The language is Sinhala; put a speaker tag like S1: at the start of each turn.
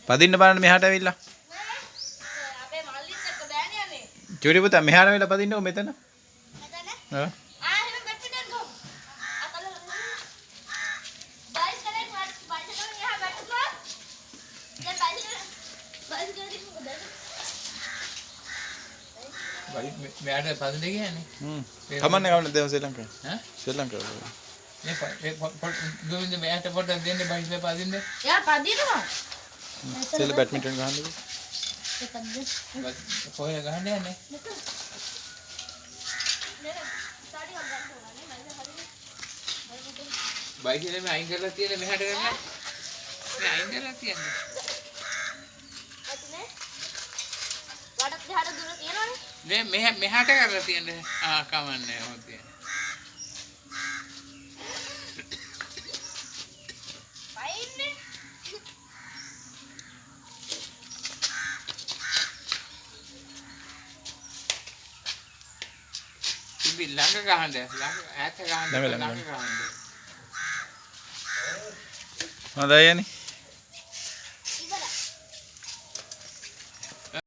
S1: පදින්න බලන්න මෙහාට ඇවිල්ලා.
S2: අපේ මල්ලිත් එක්ක බෑනේ යන්නේ.
S1: චූටි පුතා මෙහාට ඇවිල්ලා පදින්නකො මෙතන.
S2: මෙතන?
S1: ඔව්.
S2: එහෙනම් බැට්මින්ටන් ගමු. අතල බයිසිකලෙන් බයිසිකලෙන් එහා බැටුවා. දැන් බයිසිකලෙන් මොකද?
S3: මෙයාට පදින්න කියන්නේ.
S1: කමන්නේ කමන්නේ දෙව ශ්‍රී ලංකාවේ.
S3: ඈ?
S1: ශ්‍රී ලංකාවේ.
S3: මේ ගොවින්ද මෙයාට පොඩ්ඩක් දෙන්න බයිසිකල් පදින්න.
S2: යා පදිනවා.
S1: සෙල්ල බැඩ්මින්ටන් ගහන්නද?
S3: කොහෙද ගහන්න යන්නේ?
S2: නේ සාඩි හොල්ලන්න ඕනේ නේද හරියට.
S3: බයිසිකල් මේ අයින් කරලා තියෙන මෙහාට ගන්න. මේ අයින් කරලා තියන්නේ.
S2: අතනේ වඩක් දිහාට දුර තියෙනවනේ.
S3: මේ මෙහාට කරලා තියන්නේ. කමන්නේ හොත් තියන්නේ.
S2: පයින්නේ.
S3: ඉබි ළඟ ගහන්න. ළඟ ඈත ගහන්න.
S1: ළඟ
S3: ළඟ ගහන්න.
S1: හොඳයි යන්නේ.